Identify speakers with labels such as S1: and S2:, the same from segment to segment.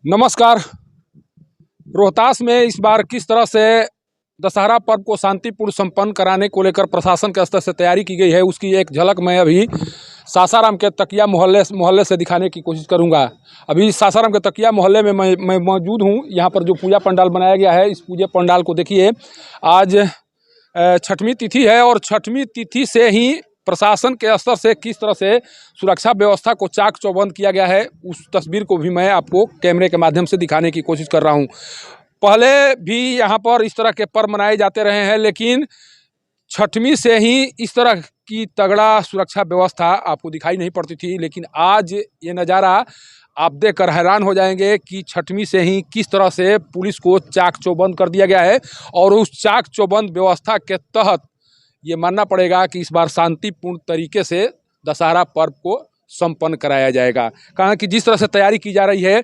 S1: नमस्कार। रोहतास में इस बार किस तरह से दशहरा पर्व को शांतिपूर्ण संपन्न कराने को लेकर प्रशासन के स्तर से तैयारी की गई है, उसकी एक झलक मैं अभी सासाराम के तकिया मोहल्ले से दिखाने की कोशिश करूंगा। अभी सासाराम के तकिया मोहल्ले में मैं मौजूद हूं। यहां पर जो पूजा पंडाल बनाया गया है, इस पूजा पंडाल को देखिए। आज छठवीं तिथि है और छठवीं तिथि से ही प्रशासन के स्तर से किस तरह से सुरक्षा व्यवस्था को चाक चौबंद किया गया है, उस तस्वीर को भी मैं आपको कैमरे के माध्यम से दिखाने की कोशिश कर रहा हूं। पहले भी यहाँ पर इस तरह के पर्व मनाए जाते रहे हैं, लेकिन छठवीं से ही इस तरह की तगड़ा सुरक्षा व्यवस्था आपको दिखाई नहीं पड़ती थी। लेकिन आज ये नज़ारा आप देखकर हैरान हो जाएंगे कि छठवीं से ही किस तरह से पुलिस को चाक चौबंद कर दिया गया है। और उस चाक चौबंद व्यवस्था के तहत ये मानना पड़ेगा कि इस बार शांतिपूर्ण तरीके से दशहरा पर्व को संपन्न कराया जाएगा। कारण कि जिस तरह से तैयारी की जा रही है,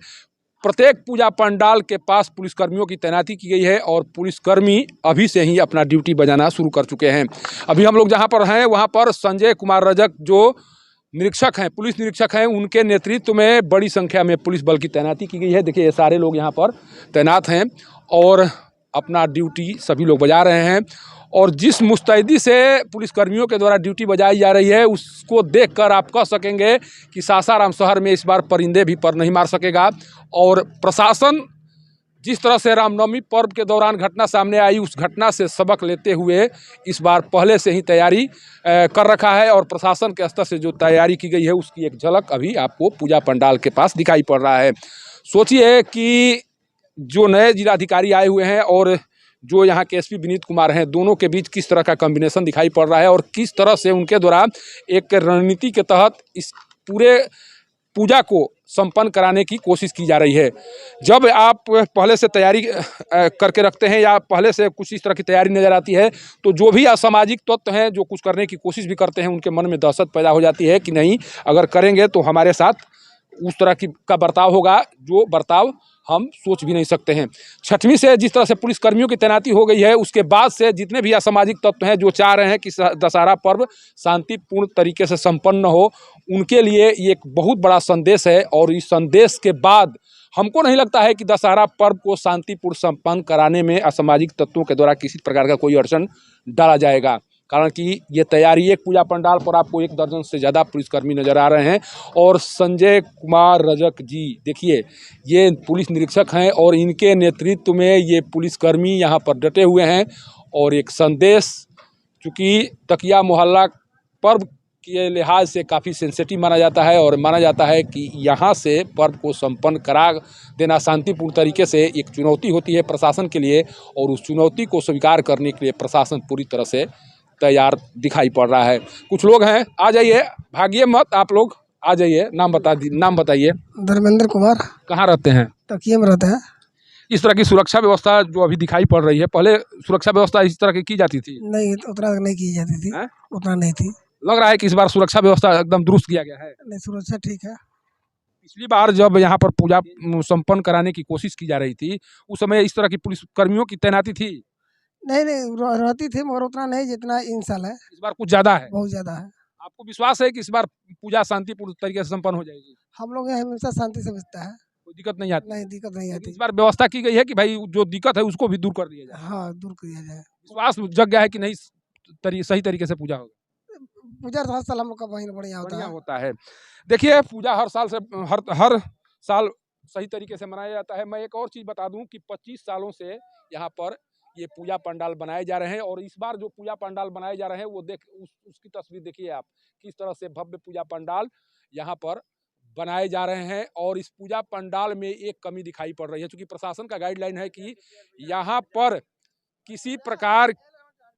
S1: प्रत्येक पूजा पंडाल के पास पुलिसकर्मियों की तैनाती की गई है और पुलिसकर्मी अभी से ही अपना ड्यूटी बजाना शुरू कर चुके हैं। अभी हम लोग जहां पर हैं वहां पर संजय कुमार रजक जो निरीक्षक हैं, पुलिस निरीक्षक हैं, उनके नेतृत्व में बड़ी संख्या में पुलिस बल की तैनाती की गई है। देखिए, ये सारे लोग यहाँ पर तैनात हैं और अपना ड्यूटी सभी लोग बजा रहे हैं। और जिस मुस्तैदी से पुलिसकर्मियों के द्वारा ड्यूटी बजाई जा रही है, उसको देखकर आप कह सकेंगे कि सासाराम शहर में इस बार परिंदे भी पर नहीं मार सकेगा। और प्रशासन जिस तरह से रामनवमी पर्व के दौरान घटना सामने आई, उस घटना से सबक लेते हुए इस बार पहले से ही तैयारी कर रखा है। और प्रशासन के स्तर से जो तैयारी की गई है, उसकी एक झलक अभी आपको पूजा पंडाल के पास दिखाई पड़ रहा है। सोचिए कि जो नए जिलाधिकारी आए हुए हैं और जो यहाँ के एसपी विनीत कुमार हैं, दोनों के बीच किस तरह का कॉम्बिनेशन दिखाई पड़ रहा है और किस तरह से उनके द्वारा एक रणनीति के तहत इस पूरे पूजा को संपन्न कराने की कोशिश की जा रही है। जब आप पहले से तैयारी करके रखते हैं या पहले से कुछ इस तरह की तैयारी नज़र आती है, तो जो भी असामाजिक तत्व हैं जो कुछ करने की कोशिश भी करते हैं, उनके मन में दहशत पैदा हो जाती है कि नहीं, अगर करेंगे तो हमारे साथ उस तरह की का बर्ताव होगा जो बर्ताव हम सोच भी नहीं सकते हैं। छठवीं से जिस तरह से पुलिसकर्मियों की तैनाती हो गई है, उसके बाद से जितने भी असामाजिक तत्व हैं जो चाह रहे हैं कि दशहरा पर्व शांतिपूर्ण तरीके से संपन्न हो, उनके लिए ये एक बहुत बड़ा संदेश है। और इस संदेश के बाद हमको नहीं लगता है कि दशहरा पर्व को शांतिपूर्ण संपन्न कराने में असामाजिक तत्वों के द्वारा किसी प्रकार का कोई अड़चन डाला जाएगा। कारण कि ये तैयारी, एक पूजा पंडाल पर आपको 1 दर्जन से ज़्यादा पुलिसकर्मी नज़र आ रहे हैं। और संजय कुमार रजक जी देखिए, ये पुलिस निरीक्षक हैं और इनके नेतृत्व में ये पुलिसकर्मी यहाँ पर डटे हुए हैं। और एक संदेश, चूँकि तकिया मोहल्ला पर्व के लिहाज से काफ़ी सेंसिटिव माना जाता है और माना जाता है कि यहाँ से पर्व को संपन्न करा देना शांतिपूर्ण तरीके से एक चुनौती होती है प्रशासन के लिए। और उस चुनौती को स्वीकार करने के लिए प्रशासन पूरी तरह से तैयार दिखाई पड़ रहा है। कुछ लोग हैं, आ जाइए, भागिए मत, आप लोग आ जाइए। नाम बताइए।
S2: धर्मेंद्र कुमार।
S1: कहाँ रहते हैं?
S2: तकिए में रहते हैं।
S1: इस तरह की सुरक्षा व्यवस्था जो अभी दिखाई पड़ रही है, पहले सुरक्षा व्यवस्था इस तरह की जाती थी?
S2: नहीं, उतना नहीं की जाती थी।
S1: हैं?
S2: उतना नहीं थी।
S1: लग रहा है कि इस बार सुरक्षा व्यवस्था एकदम दुरुस्त किया गया है।
S2: नहीं, सुरक्षा ठीक है।
S1: पिछली बार जब यहाँ पर पूजा संपन्न कराने की कोशिश की जा रही थी, उस समय इस तरह की पुलिस कर्मियों की तैनाती थी?
S2: नहीं नहीं, रहती थी मगर उतना नहीं जितना इन साल है।
S1: इस बार कुछ ज्यादा है?
S2: बहुत ज्यादा है।
S1: आपको विश्वास है कि इस बार पूजा शांतिपूर्ण तरीके से संपन्न हो जाएगी?
S2: हम लोग यहाँ हमेशा शांति से बचता है।
S1: कोई दिक्कत नहीं आती?
S2: नहीं, दिक्कत नहीं
S1: लेकिन
S2: आती।
S1: इस बार व्यवस्था की गई है कि भाई जो दिक्कत है उसको भी दूर कर दिया जाए।
S2: हाँ, दूर किया जाए।
S1: विश्वास जग गया है कि नहीं, सही तरीके से पूजा होगा?
S2: पूजा हर साल हम लोग का बढ़िया होता
S1: बढ़िया
S2: है।
S1: होता है। देखिए, पूजा हर साल सही तरीके से मनाया जाता है। मैं एक और चीज़ बता दूं कि 25 सालों से यहाँ पर ये पूजा पंडाल बनाए जा रहे हैं। और इस बार जो पूजा पंडाल बनाए जा रहे हैं, वो उसकी तस्वीर देखिए आप, किस तरह से भव्य पूजा पंडाल यहाँ पर बनाए जा रहे हैं। और इस पूजा पंडाल में एक कमी दिखाई पड़ रही है, क्योंकि प्रशासन का गाइडलाइन है कि यहाँ पर किसी प्रकार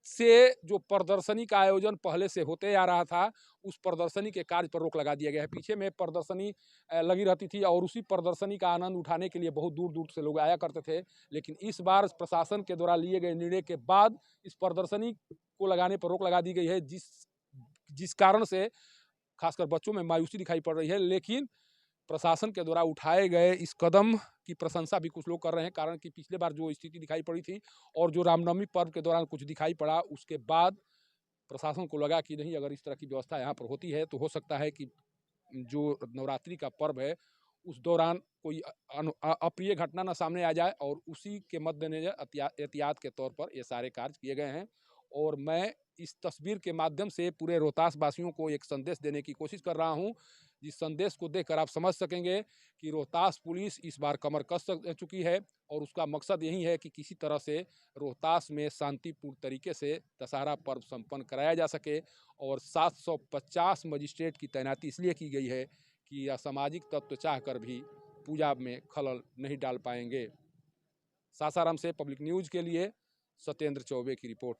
S1: से जो प्रदर्शनी का आयोजन पहले से होते आ रहा था, उस प्रदर्शनी के कार्य पर रोक लगा दिया गया है। पीछे में प्रदर्शनी लगी रहती थी और उसी प्रदर्शनी का आनंद उठाने के लिए बहुत दूर दूर से लोग आया करते थे। लेकिन इस बार प्रशासन के द्वारा लिए गए निर्णय के बाद इस प्रदर्शनी को लगाने पर रोक लगा दी गई है, जिस कारण से खासकर बच्चों में मायूसी दिखाई पड़ रही है। लेकिन प्रशासन के द्वारा उठाए गए इस कदम की प्रशंसा भी कुछ लोग कर रहे हैं। कारण कि पिछले बार जो स्थिति दिखाई पड़ी थी और जो रामनवमी पर्व के दौरान कुछ दिखाई पड़ा, उसके बाद प्रशासन को लगा कि नहीं, अगर इस तरह की व्यवस्था यहाँ पर होती है तो हो सकता है कि जो नवरात्रि का पर्व है उस दौरान कोई अप्रिय घटना न सामने आ जाए, और उसी के मद्देनजर एहतियात के तौर पर ये सारे कार्य किए गए हैं। और मैं इस तस्वीर के माध्यम से पूरे रोहतास वासियों को एक संदेश देने की कोशिश कर रहा हूं, जिस संदेश को देखकर आप समझ सकेंगे कि रोहतास पुलिस इस बार कमर कस चुकी है, और उसका मकसद यही है कि किसी तरह से रोहतास में शांतिपूर्ण तरीके से दशहरा पर्व संपन्न कराया जा सके। और 750 मजिस्ट्रेट की तैनाती इसलिए की गई है कि असामाजिक तत्व चाहकर भी पूजा में खलल नहीं डाल पाएंगे। सासाराम से पब्लिक न्यूज़ के लिए सत्येंद्र चौबे की रिपोर्ट।